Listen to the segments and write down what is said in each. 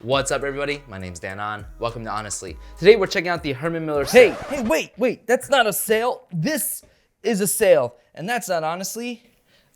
What's up, everybody? My name's Dan. Welcome to Ahnestly. Today we're checking out the Herman Miller Sayl. Hey, wait, that's not a sale. This is a sale. And that's not honestly,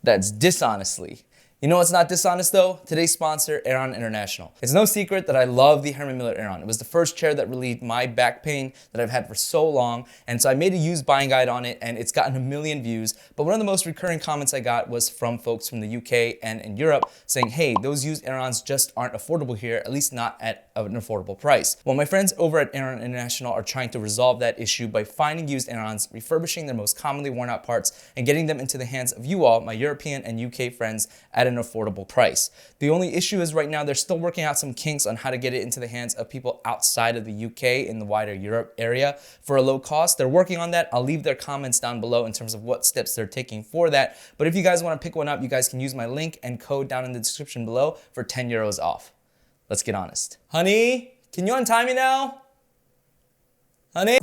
that's dishonestly. You know what's not dishonest though? Today's sponsor, Aeron International. It's no secret that I love the Herman Miller Aeron. It was the first chair that relieved my back pain that I've had for so long. And so I made a used buying guide on it and it's gotten 1 million views. But one of the most recurring comments I got was from folks from the UK and in Europe saying, hey, those used Aerons just aren't affordable here, at least not at an affordable price. Well, my friends over at Aeron International are trying to resolve that issue by finding used Aerons, refurbishing their most commonly worn out parts, and getting them into the hands of you all, my European and UK friends, at an affordable price. The only issue is right now they're still working out some kinks on how to get it into the hands of people outside of the UK in the wider Europe area for a low cost. They're working on that. I'll leave their comments down below in terms of what steps they're taking for that. But if you guys want to pick one up, you guys can use my link and code down in the description below for 10 euros off. Let's get honest. Honey, can you untie me now? Honey?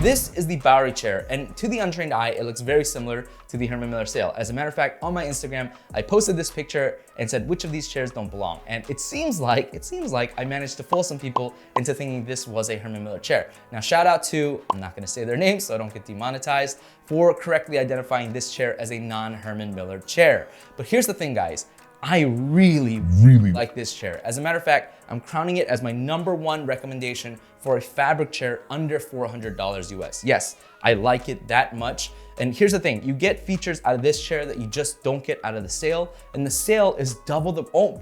This is the Bowery Chair, and to the untrained eye, it looks very similar to the Herman Miller Sayl. As a matter of fact, on my Instagram, I posted this picture and said which of these chairs don't belong. And it seems like I managed to fool some people into thinking this was a Herman Miller chair. Now, shout out to, I'm not gonna say their names so I don't get demonetized, for correctly identifying this chair as a non-Herman Miller chair. But here's the thing, guys. I really like this chair. As a matter of fact, I'm crowning it as my #1 recommendation for a fabric chair under $400 US. Yes, I like it that much. And here's the thing, you get features out of this chair that you just don't get out of the Sayl. And the Sayl is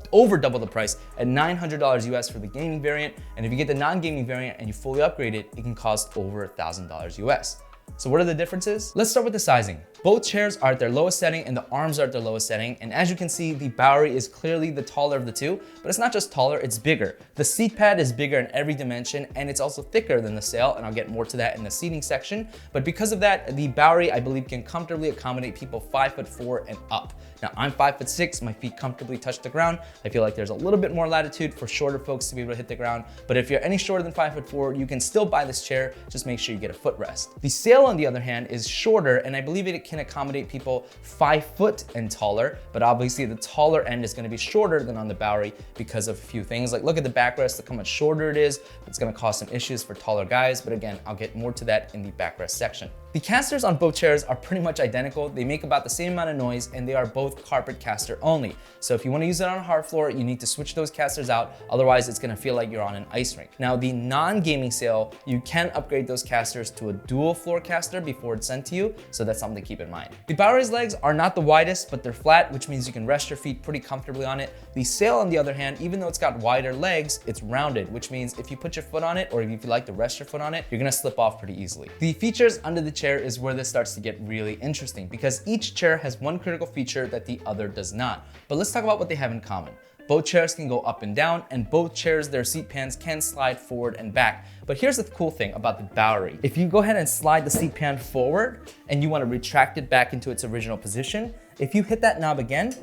over double the price at $900 US for the gaming variant. And if you get the non-gaming variant and you fully upgrade it, it can cost over $1,000 US. So what are the differences? Let's start with the sizing. Both chairs are at their lowest setting and the arms are at their lowest setting. And as you can see, the Bowery is clearly the taller of the two, but it's not just taller, it's bigger. The seat pad is bigger in every dimension and it's also thicker than the Sayl, and I'll get more to that in the seating section. But because of that, the Bowery, I believe, can comfortably accommodate people 5'4" and up. Now I'm 5'6", my feet comfortably touch the ground. I feel like there's a little bit more latitude for shorter folks to be able to hit the ground. But if you're any shorter than 5'4", you can still buy this chair, just make sure you get a footrest. The Sayl, on the other hand, is shorter, and I believe it can accommodate people 5 foot and taller, but obviously the taller end is gonna be shorter than on the Bowery because of a few things. Like, look at the backrest, look how much shorter it is. It's gonna cause some issues for taller guys, but again, I'll get more to that in the backrest section. The casters on both chairs are pretty much identical. They make about the same amount of noise, and they are both carpet caster only. So if you wanna use it on a hard floor, you need to switch those casters out, otherwise it's gonna feel like you're on an ice rink. Now, the non-gaming Sayl, you can upgrade those casters to a dual floor caster before it's sent to you, so that's something to keep in mind. The Bowery's legs are not the widest, but they're flat, which means you can rest your feet pretty comfortably on it. The Sayl, on the other hand, even though it's got wider legs, it's rounded, which means if you put your foot on it, or if you like to rest your foot on it, you're gonna slip off pretty easily. The features under the chair is where this starts to get really interesting, because each chair has one critical feature that the other does not. But let's talk about what they have in common. Both chairs can go up and down, and both chairs, their seat pans can slide forward and back. But here's the cool thing about the Bowery. If you go ahead and slide the seat pan forward and you want to retract it back into its original position, if you hit that knob again,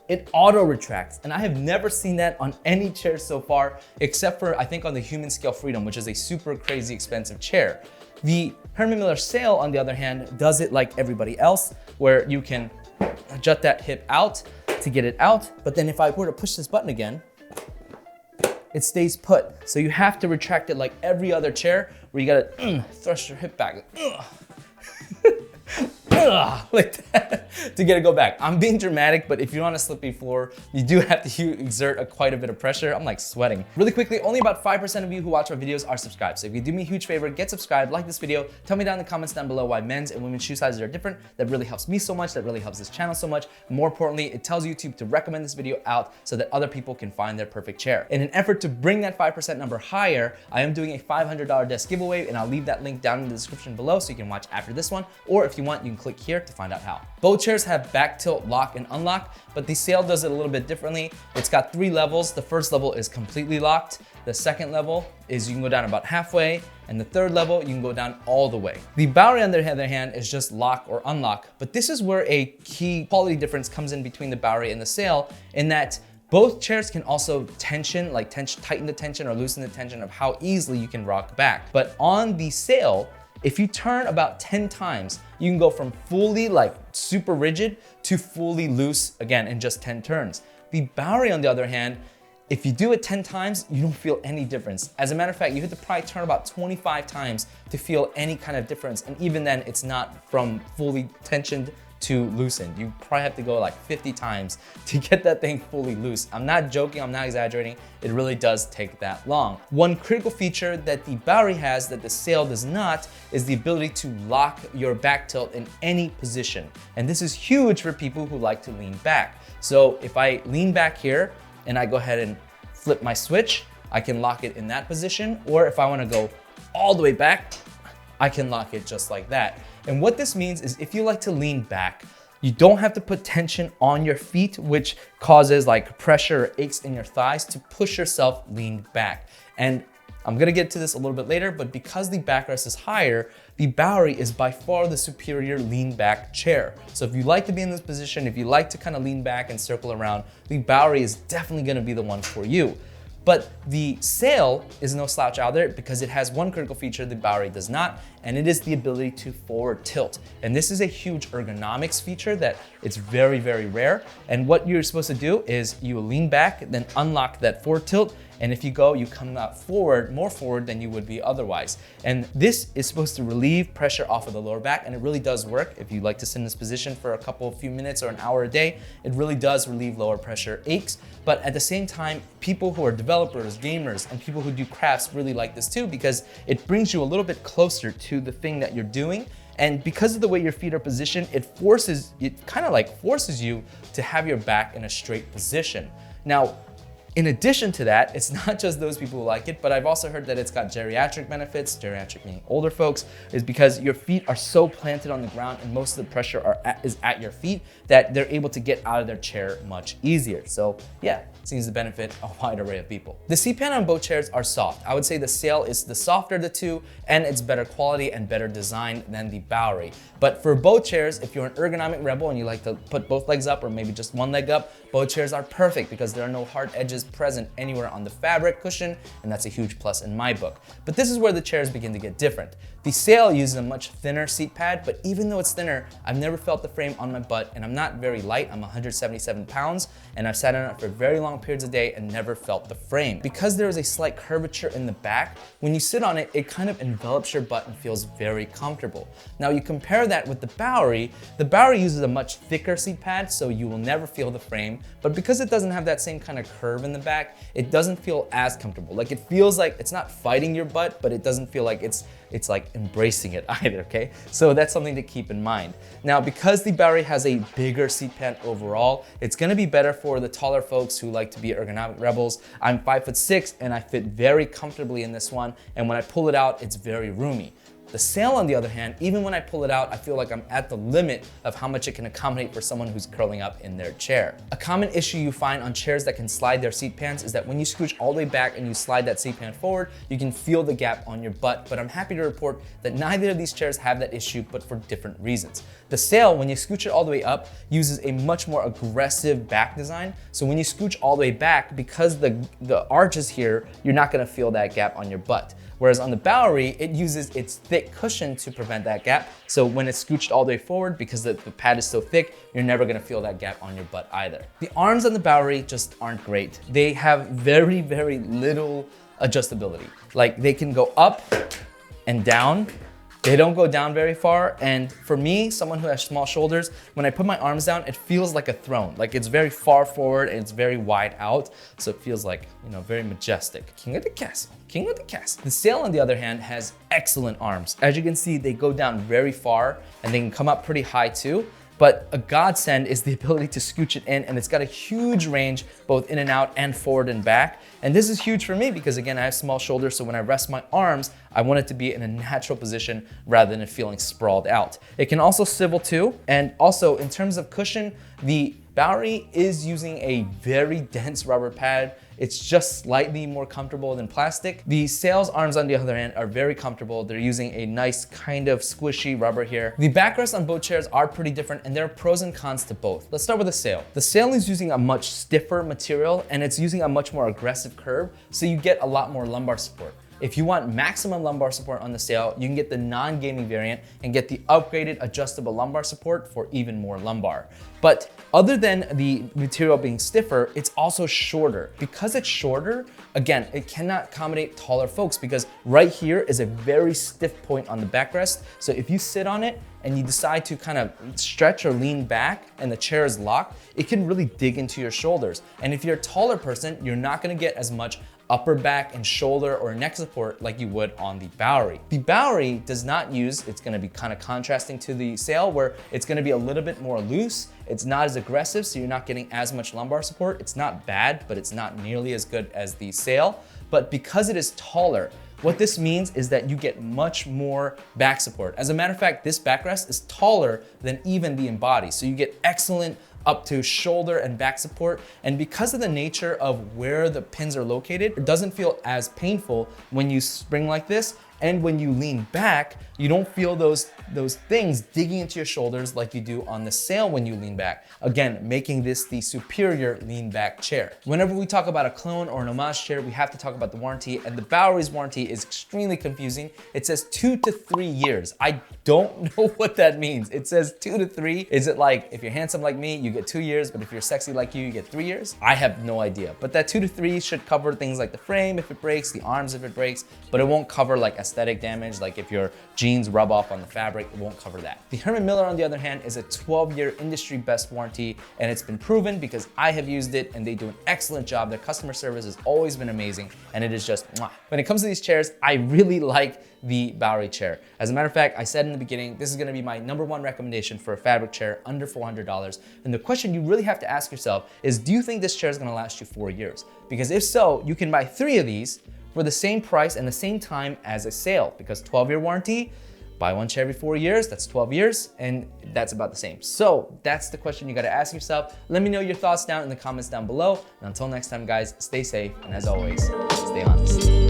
it auto retracts. And I have never seen that on any chair so far, except for, I think, on the Human Scale Freedom, which is a super crazy expensive chair. The Herman Miller Sayl, on the other hand, does it like everybody else, where you can adjust that hip out to get it out. But then if I were to push this button again, it stays put. So you have to retract it like every other chair, where you gotta thrust your hip back. Like that to get it go back. I'm being dramatic, but if you're on a slippy floor, you do have to exert quite a bit of pressure. I'm like sweating. Really quickly, only about 5% of you who watch our videos are subscribed. So if you do me a huge favor, get subscribed, like this video, tell me down in the comments down below why men's and women's shoe sizes are different. That really helps me so much, that really helps this channel so much. More importantly, it tells YouTube to recommend this video out so that other people can find their perfect chair. In an effort to bring that 5% number higher, I am doing a $500 desk giveaway, and I'll leave that link down in the description below so you can watch after this one, or if you want, you can click here to find out how. Both chairs have back tilt, lock, and unlock, but the Sayl does it a little bit differently. It's got 3 levels. The first level is completely locked. The second level is you can go down about halfway, and the third level, you can go down all the way. The Bowery, on the other hand, is just lock or unlock, but this is where a key quality difference comes in between the Bowery and the Sayl, in that both chairs can also tighten the tension or loosen the tension of how easily you can rock back. But on the Sayl, If you turn about 10 times, you can go from fully like super rigid to fully loose again in just 10 turns. The Bowery, on the other hand, if you do it 10 times, you don't feel any difference. As a matter of fact, you have to probably turn about 25 times to feel any kind of difference. And even then, it's not from fully tensioned to loosened. You probably have to go like 50 times to get that thing fully loose. I'm not joking, I'm not exaggerating. It really does take that long. One critical feature that the Bowery has that the Sayl does not is the ability to lock your back tilt in any position. And this is huge for people who like to lean back. So if I lean back here and I go ahead and flip my switch, I can lock it in that position. Or if I wanna go all the way back, I can lock it just like that. And what this means is if you like to lean back, you don't have to put tension on your feet, which causes like pressure or aches in your thighs to push yourself lean back. And I'm gonna get to this a little bit later, but because the backrest is higher, the Bowery is by far the superior lean back chair. So if you like to be in this position, if you like to kind of lean back and circle around, the Bowery is definitely gonna be the one for you. But the Sayl is no slouch out there because it has one critical feature the Bowery does not, and it is the ability to forward tilt. And this is a huge ergonomics feature that it's very, very rare. And what you're supposed to do is you lean back, then unlock that forward tilt, and if you go, you come out forward, more forward than you would be otherwise. And this is supposed to relieve pressure off of the lower back, and it really does work. If you like to sit in this position for a few minutes or an hour a day, it really does relieve lower pressure aches. But at the same time, people who are developers, gamers, and people who do crafts really like this too because it brings you a little bit closer to the thing that you're doing. And because of the way your feet are positioned, it kind of like forces you to have your back in a straight position. Now, in addition to that, it's not just those people who like it, but I've also heard that it's got geriatric benefits, geriatric meaning older folks, is because your feet are so planted on the ground and most of the pressure is at your feet that they're able to get out of their chair much easier. So yeah, it seems to benefit a wide array of people. The seat pan on both chairs are soft. I would say the Sayl is the softer of the two, and it's better quality and better design than the Bowery. But for both chairs, if you're an ergonomic rebel and you like to put both legs up or maybe just one leg up, both chairs are perfect because there are no hard edges present anywhere on the fabric cushion, and that's a huge plus in my book. But this is where the chairs begin to get different. The Sayl uses a much thinner seat pad, but even though it's thinner, I've never felt the frame on my butt, and I'm not very light, I'm 177 pounds, and I've sat on it for very long periods of day and never felt the frame. Because there is a slight curvature in the back, when you sit on it, it kind of envelops your butt and feels very comfortable. Now you compare that with the Bowery uses a much thicker seat pad, so you will never feel the frame, but because it doesn't have that same kind of curve in the back, it doesn't feel as comfortable. Like it feels like it's not fighting your butt, but it doesn't feel like it's like embracing it either, okay? So that's something to keep in mind. Now, because the Bowery has a bigger seat pad overall, it's gonna be better for the taller folks who like to be ergonomic rebels. I'm 5'6" and I fit very comfortably in this one, and when I pull it out, it's very roomy. The Sayl, on the other hand, even when I pull it out, I feel like I'm at the limit of how much it can accommodate for someone who's curling up in their chair. A common issue you find on chairs that can slide their seat pans is that when you scooch all the way back and you slide that seat pan forward, you can feel the gap on your butt, but I'm happy to report that neither of these chairs have that issue, but for different reasons. The Sayl, when you scooch it all the way up, uses a much more aggressive back design. So when you scooch all the way back, because the arch is here, you're not gonna feel that gap on your butt. Whereas on the Bowery, it uses its thick cushion to prevent that gap. So when it's scooched all the way forward, because the pad is so thick, you're never gonna feel that gap on your butt either. The arms on the Bowery just aren't great. They have very, very little adjustability. Like they can go up and down. They don't go down very far, and for me, someone who has small shoulders, when I put my arms down, it feels like a throne. Like it's very far forward and it's very wide out, so it feels like, you know, very majestic. King of the castle, king of the castle. The Sayl, on the other hand, has excellent arms. As you can see, they go down very far and they can come up pretty high too. But a godsend is the ability to scooch it in, and it's got a huge range both in and out and forward and back. And this is huge for me because again, I have small shoulders, so when I rest my arms, I want it to be in a natural position rather than it feeling sprawled out. It can also swivel too, and also in terms of cushion, the Bowery is using a very dense rubber pad. It's just slightly more comfortable than plastic. The Sayl's arms, on the other hand, are very comfortable. They're using a nice kind of squishy rubber here. The backrests on both chairs are pretty different, and there are pros and cons to both. Let's start with the Sayl. The Sayl is using a much stiffer material, and it's using a much more aggressive curve, so you get a lot more lumbar support. If you want maximum lumbar support on the Sayl, you can get the non-gaming variant and get the upgraded adjustable lumbar support for even more lumbar. But other than the material being stiffer, it's also shorter. Because it's shorter, again, it cannot accommodate taller folks because right here is a very stiff point on the backrest. So if you sit on it and you decide to kind of stretch or lean back and the chair is locked, it can really dig into your shoulders. And if you're a taller person, you're not gonna get as much upper back and shoulder or neck support like you would on the Bowery. The Bowery does not use, it's gonna be kind of contrasting to the Sayl where it's gonna be a little bit more loose. It's not as aggressive, so you're not getting as much lumbar support. It's not bad, but it's not nearly as good as the Sayl. But because it is taller, what this means is that you get much more back support. As a matter of fact, this backrest is taller than even the Embody. So you get excellent up to shoulder and back support. And because of the nature of where the pins are located, it doesn't feel as painful when you spring like this. And when you lean back, you don't feel those things digging into your shoulders like you do on the Sayl when you lean back. Again, making this the superior lean back chair. Whenever we talk about a clone or an homage chair, we have to talk about the warranty, and the Bowery's warranty is extremely confusing. It says 2 to 3 years. I don't know what that means. It says 2 to 3. Is it like if you're handsome like me, you get 2 years, but if you're sexy like you get 3 years? I have no idea. But that 2 to 3 should cover things like the frame if it breaks, the arms if it breaks, but it won't cover like aesthetic damage, like if your jeans rub off on the fabric, it won't cover that. The Herman Miller, on the other hand, is a 12-year industry best warranty, and it's been proven because I have used it and they do an excellent job. Their customer service has always been amazing, and it is just mwah. When it comes to these chairs, I really like the Bowery chair. As a matter of fact, I said in the beginning, this is gonna be my #1 recommendation for a fabric chair under $400. And the question you really have to ask yourself is, do you think this chair is gonna last you 4 years? Because if so, you can buy 3 of these for the same price and the same time as a Sayl, because 12-year warranty, buy one chair every 4 years, that's 12 years, and that's about the same. So that's the question you gotta ask yourself. Let me know your thoughts down in the comments down below. And until next time, guys, stay safe, and as always, stay honest.